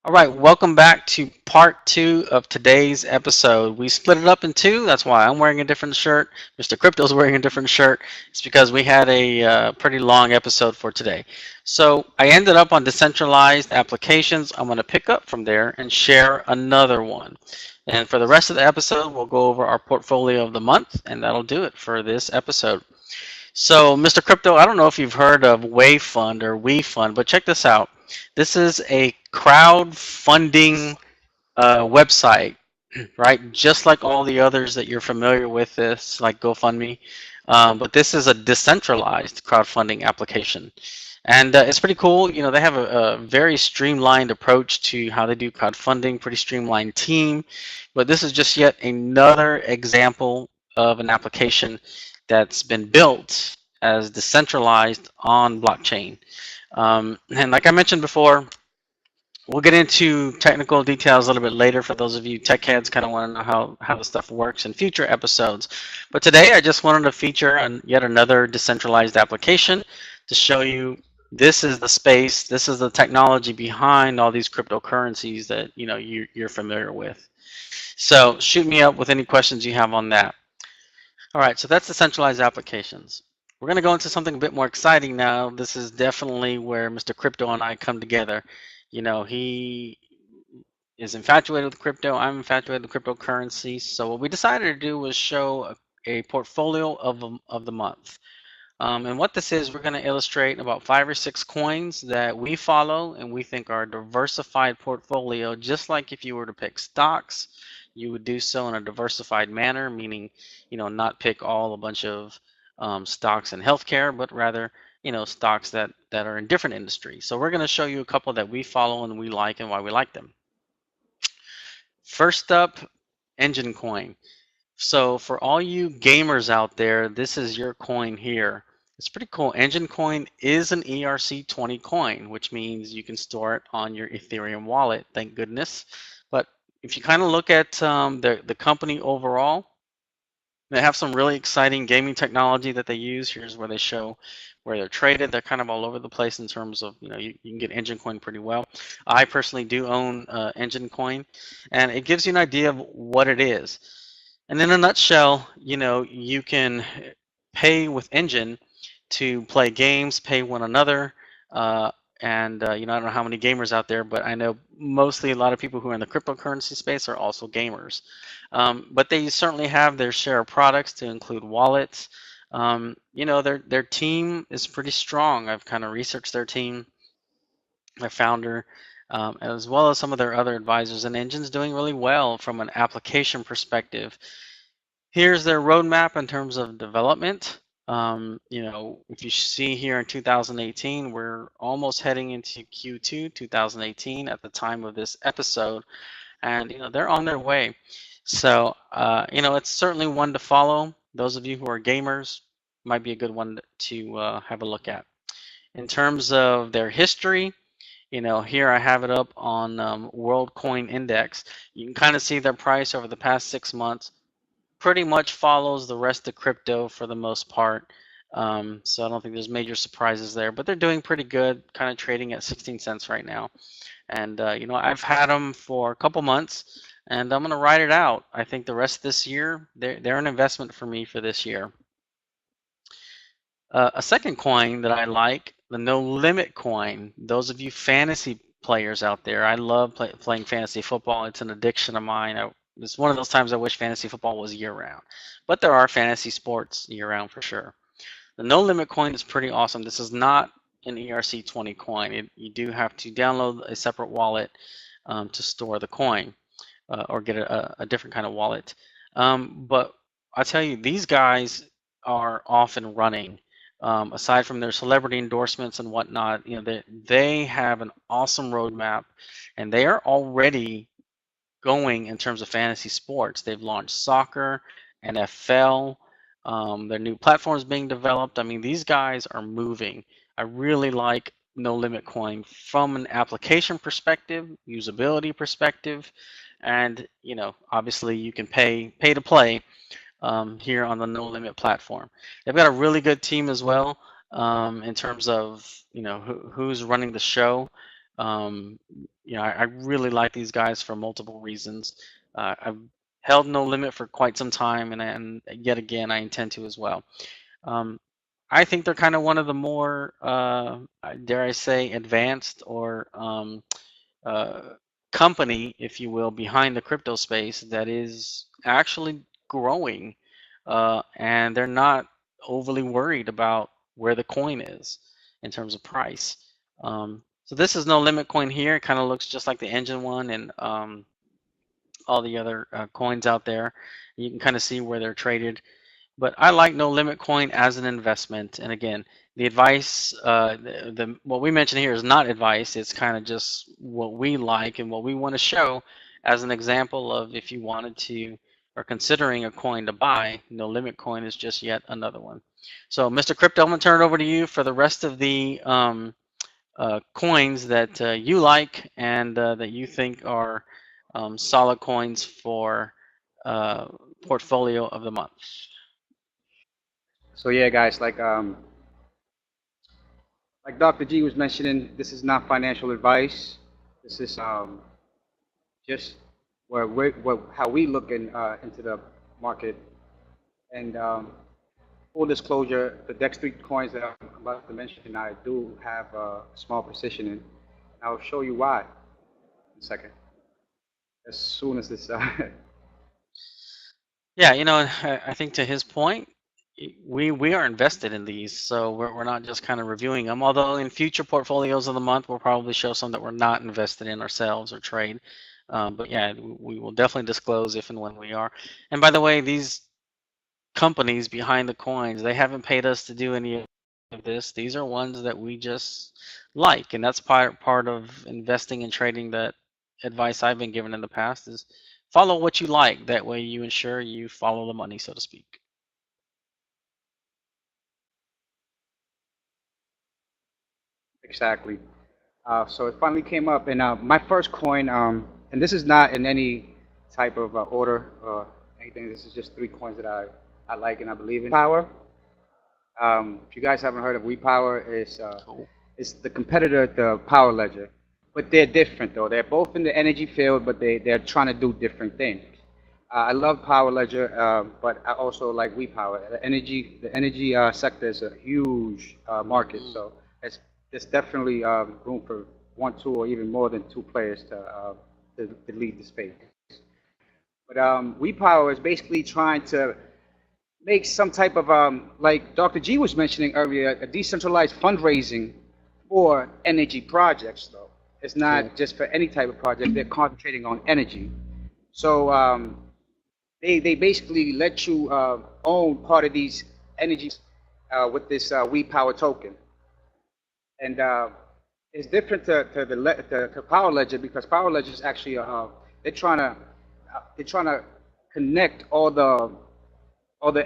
All right, welcome back to part two of today's episode. We split it up in two. That's why I'm wearing a different shirt. Mr. Crypto's wearing a different shirt. It's because we had a pretty long episode for today. So I ended up on decentralized applications. I'm going to pick up from there and share another one. And for the rest of the episode, we'll go over our portfolio of the month, and that'll do it for this episode. So, Mr. Crypto, I don't know if you've heard of WaveFund or WeFund, but check this out. This is a crowdfunding website, right? Just like all the others that you're familiar with, this like GoFundMe, but this is a decentralized crowdfunding application, and it's pretty cool. You know, they have a very streamlined approach to how they do crowdfunding, pretty streamlined team, but this is just yet another example of an application that's been built as decentralized on blockchain. And like I mentioned before, we'll get into technical details a little bit later for those of you tech heads kind of want to know how the stuff works in future episodes. But today I just wanted to feature yet another decentralized application to show you this is the space, this is the technology behind all these cryptocurrencies that you're familiar with. So shoot me up with any questions you have on that. All right, so that's decentralized applications. We're going to go into something a bit more exciting now. This is definitely where Mr. Crypto and I come together. You know, he is infatuated with crypto. I'm infatuated with cryptocurrency. So what we decided to do was show a portfolio of the month. And what this is, we're going to illustrate about 5 or 6 coins that we follow and we think are a diversified portfolio, just like if you were to pick stocks, you would do so in a diversified manner, meaning, not pick all a bunch of stocks in healthcare, but rather, stocks that are in different industries. So we're going to show you a couple that we follow and we like and why we like them. First up, Enjin Coin. So for all you gamers out there, this is your coin here. It's pretty cool. Enjin Coin is an ERC20 coin, which means you can store it on your Ethereum wallet, thank goodness. But if you kind of look at the company overall, they have some really exciting gaming technology that they use. Here's where they show where they're traded. They're kind of all over the place in terms of, you can get Enjin Coin pretty well. I personally do own Enjin Coin, and it gives you an idea of what it is. And in a nutshell, you can pay with Enjin to play games, pay one another, and I don't know how many gamers out there, but I know mostly a lot of people who are in the cryptocurrency space are also gamers. But they certainly have their share of products to include wallets. Their team is pretty strong. I've kind of researched their team, their founder, as well as some of their other advisors. And Enjin's doing really well from an application perspective. Here's their roadmap in terms of development. If you see here in 2018, we're almost heading into Q2 2018 at the time of this episode, and they're on their way. So it's certainly one to follow. Those of you who are gamers might be a good one to have a look at. In terms of their history, here I have it up on World Coin Index. You can kind of see their price over the past 6 months. Pretty much follows the rest of crypto for the most part. So I don't think there's major surprises there, but they're doing pretty good, kind of trading at 16 cents right now. And, I've had them for a couple months, and I'm going to ride it out. I think the rest of this year, they're an investment for me for this year. A second coin that I like, the No Limit coin. Those of you fantasy players out there, I love playing fantasy football. It's an addiction of mine. It's one of those times I wish fantasy football was year-round. But there are fantasy sports year-round for sure. The No Limit coin is pretty awesome. This is not an ERC20 coin. You do have to download a separate wallet to store the coin or get a different kind of wallet. But I tell you, these guys are off and running. Aside from their celebrity endorsements and whatnot, they have an awesome roadmap, and they are already going in terms of fantasy sports. They've launched soccer, NFL, their new platforms being developed. I mean, these guys are moving. I really like No Limit Coin from an application perspective, usability perspective, and obviously you can pay to play here on the No Limit platform. They've got a really good team as well in terms of who's running the show. Um, I really like these guys for multiple reasons. I've held no limit for quite some time, and yet again, I intend to as well. Um, I think they're kind of one of the more, dare I say, advanced or uh, company, if you will, behind the crypto space that is actually growing, and they're not overly worried about where the coin is in terms of price. So this is no limit coin here. It kind of looks just like the Enjin one and all the other coins out there. You can kind of see where they're traded, but I like No Limit Coin as an investment. And again, the advice, the what we mentioned here is not advice. It's kind of just what we like and what we want to show as an example of if you wanted to or considering a coin to buy, No Limit Coin is just yet another one. So, Mr. Crypto, I'm gonna turn it over to you for the rest of the coins that you like and that you think are solid coins for uh, portfolio of the month. So yeah, guys, like Dr. G was mentioning, this is not financial advice. This is just how we look into the market. And full disclosure, the Dex 3 coins that I'm about to mention, I do have a small position in. I'll show you why in a second. As soon as this, Yeah, I think to his point, we are invested in these, so we're not just kind of reviewing them. Although in future portfolios of the month, we'll probably show some that we're not invested in ourselves or trade. But yeah, we will definitely disclose if and when we are. And by the way, these companies behind the coins, they haven't paid us to do any of this. These are ones that we just like, and that's part of investing and trading. That advice I've been given in the past is follow what you like. That way you ensure you follow the money, so to speak. exactly. So it finally came up, and my first coin, and this is not in any type of order or anything. This is just three coins that I like and I believe in. Power. If you guys haven't heard of WePower, Cool. it's the competitor to Power Ledger, but they're different though. They're both in the energy field, but they're trying to do different things. I love Power Ledger, but I also like WePower. The energy sector is a huge market, Mm. so there's definitely room for one, two, or even more than two players to lead the space. But WePower is basically trying to make some type of like Dr. G was mentioning earlier, a decentralized fundraising for energy projects. Though it's Cool. not just for any type of project; they're concentrating on energy. So they basically let you own part of these energy with this WePower token, and it's different to Power Ledger because Power Ledger is actually they're trying to they're trying to connect all the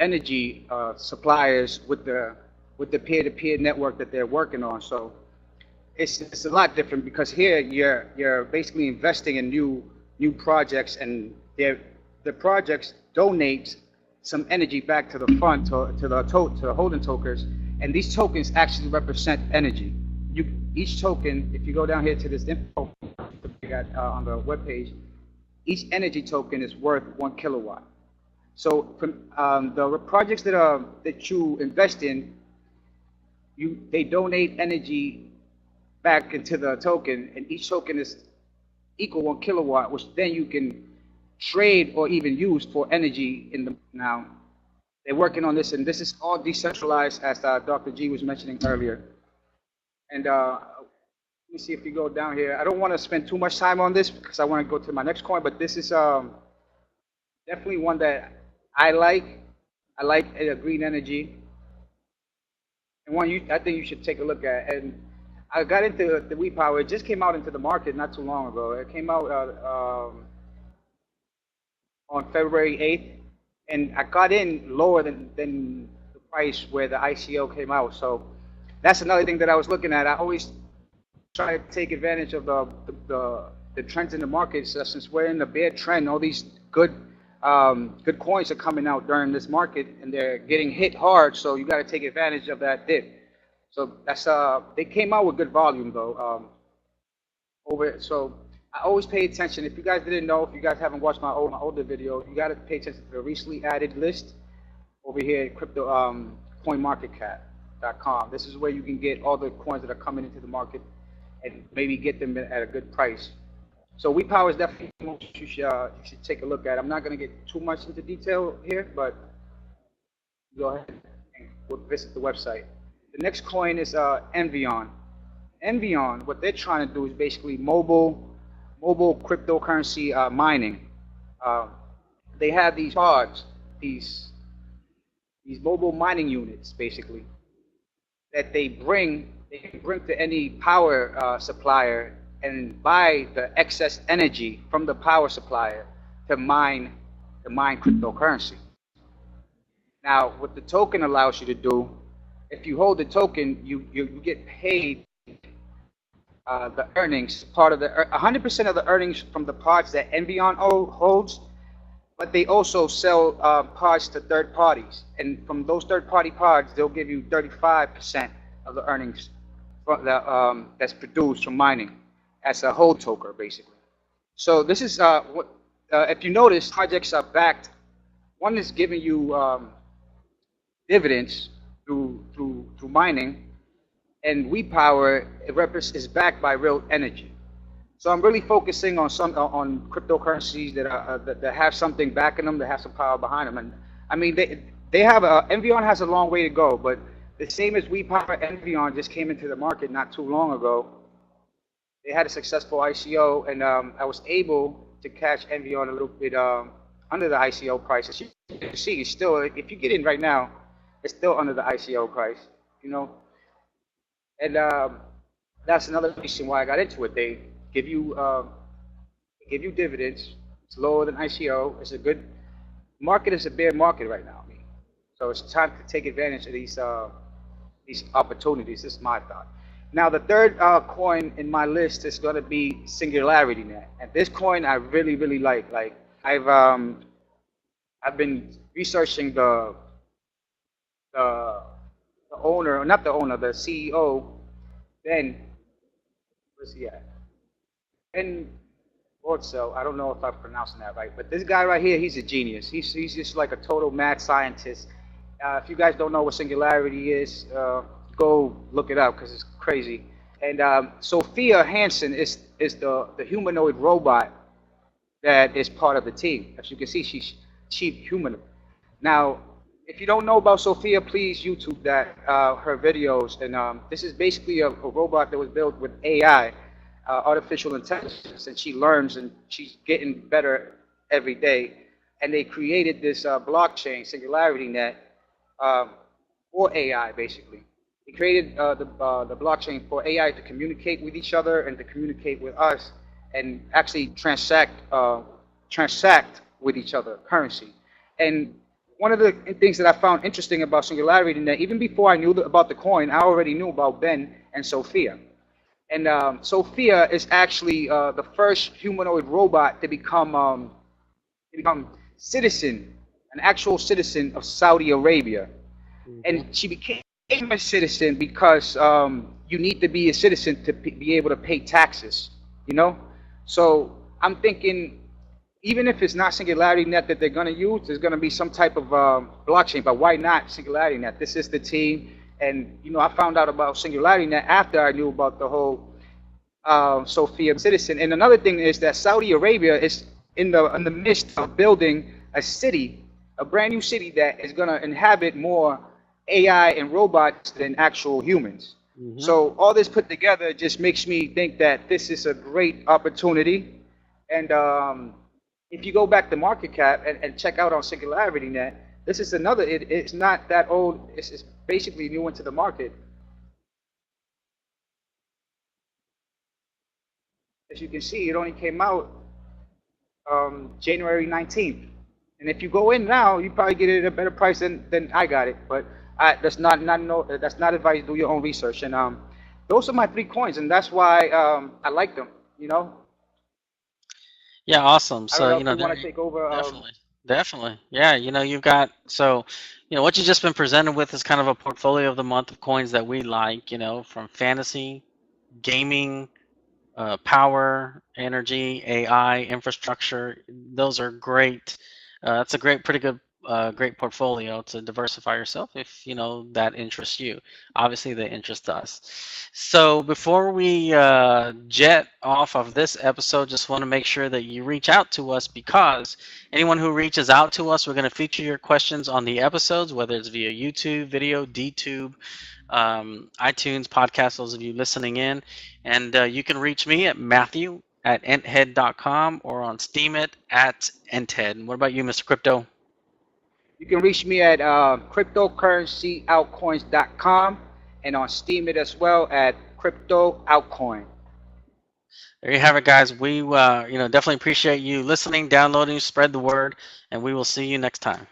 energy suppliers with the peer-to-peer network that they're working on. So it's a lot different because here you're basically investing in new projects, and the projects donate some energy back to the fund to the holding tokens, and these tokens actually represent energy. Each token, if you go down here to this info we got on the webpage, each energy token is worth 1 kilowatt. So from the projects that you invest in, they donate energy back into the token, and each token is equal 1 kilowatt, which then you can trade or even use for energy in the now. They're working on this, and this is all decentralized, as Dr. G was mentioning earlier. And let me see if you go down here. I don't want to spend too much time on this because I want to go to my next coin, but this is definitely one that I like. I like green energy, and I think you should take a look at. And I got into the Wii Power. It just came out into the market not too long ago. It came out on February 8th, and I got in lower than the price where the ICO came out. So that's another thing that I was looking at. I always try to take advantage of the trends in the market. So since we're in the bear trend, all these good coins are coming out during this market, and they're getting hit hard. So you got to take advantage of that dip. So that's they came out with good volume though. over. So I always pay attention. If you guys didn't know, if you guys haven't watched my older video, you got to pay attention to the recently added list over here at cryptomarketcap.com. This is where you can get all the coins that are coming into the market and maybe get them at a good price. So WePower is definitely what you should take a look at. I'm not going to get too much into detail here, but go ahead and visit the website. The next coin is Envion. Envion, what they're trying to do is basically mobile cryptocurrency mining. They have these pods, these mobile mining units, basically, that they bring to any power supplier and buy the excess energy from the power supplier to mine cryptocurrency. Now, what the token allows you to do, if you hold the token, you get paid the earnings, part of the 100% of the earnings from the pods that Envion holds, but they also sell pods to third parties, and from those third-party pods, they'll give you 35% of the earnings that's produced from mining as a hold token, basically. So this is what if you notice, projects are backed. One is giving you dividends through mining, and WePower is backed by real energy. So I'm really focusing on cryptocurrencies that have something backing them, that have some power behind them. And I mean, they have Envion has a long way to go, but the same as WePower, Envion just came into the market not too long ago. They had a successful ICO, and I was able to catch Envion a little bit under the ICO price. As you can see, it's still, if you get in right now, it's still under the ICO price, you know. And that's another reason why I got into it. They give you dividends. It's lower than ICO. It's a good market. Is a bear market right now. So it's time to take advantage of these opportunities. This is my thought. Now the third coin in my list is going to be Singularity Net, and this coin I really like. Like I've been researching the owner, not the owner, the CEO. Ben, where's he at? Ben Ortzel. I don't know if I'm pronouncing that right, but this guy right here, he's a genius. He's just like a total mad scientist. If you guys don't know what Singularity is, go look it up because it's crazy. And Sophia Hansen is the humanoid robot that is part of the team. As you can see, she's chief humanoid. Now, if you don't know about Sophia, please YouTube that, her videos. And this is basically a robot that was built with AI, artificial intelligence, and she learns and she's getting better every day. And they created this blockchain, Singularity Net, for AI, basically. They created the blockchain for AI to communicate with each other and to communicate with us and actually transact with each other, currency. And one of the things that I found interesting about Singularity Net, even before I knew about the coin, I already knew about Ben and Sophia. And Sophia is actually the first humanoid robot to become citizen, an actual citizen of Saudi Arabia. And she became a citizen because you need to be a citizen to be able to pay taxes, you know? So I'm thinking, even if it's not Singularity Net that they're going to use, there's going to be some type of blockchain, but why not Singularity Net? This is the team, and you know, I found out about Singularity Net after I knew about the whole Sophia citizen. And another thing is that Saudi Arabia is in the midst of building a city, a brand new city that is going to inhabit more AI and robots than actual humans. So all this put together just makes me think that this is a great opportunity. And if you go back to market cap and check out on Singularity Net, this is another, it's not that old, it's basically new into the market. As you can see, it only came out January 19th. And if you go in now, you probably get it at a better price than I got it. But that's not advice. Do your own research. And those are my 3 coins, and that's why I like them. You know. Yeah, awesome. I don't know So, if you want to take over. definitely. Yeah, you've got, so, what you've just been presented with is kind of a portfolio of the month of coins that we like, from fantasy, gaming, power, energy, AI, infrastructure. Those are great. That's a pretty good, great portfolio to diversify yourself if you know that interests you. Obviously, they interest us. So before we jet off of this episode, just want to make sure that you reach out to us because anyone who reaches out to us, we're going to feature your questions on the episodes, whether it's via YouTube, video, DTube, iTunes, podcast, those of you listening in. And you can reach me at Matthew@enthead.com or on Steemit at enthead. And what about you, Mr. Crypto? You can reach me at cryptocurrencyoutcoins.com and on Steam it as well at Crypto Outcoin. There you have it, guys. We definitely appreciate you listening, downloading, spread the word, and we will see you next time.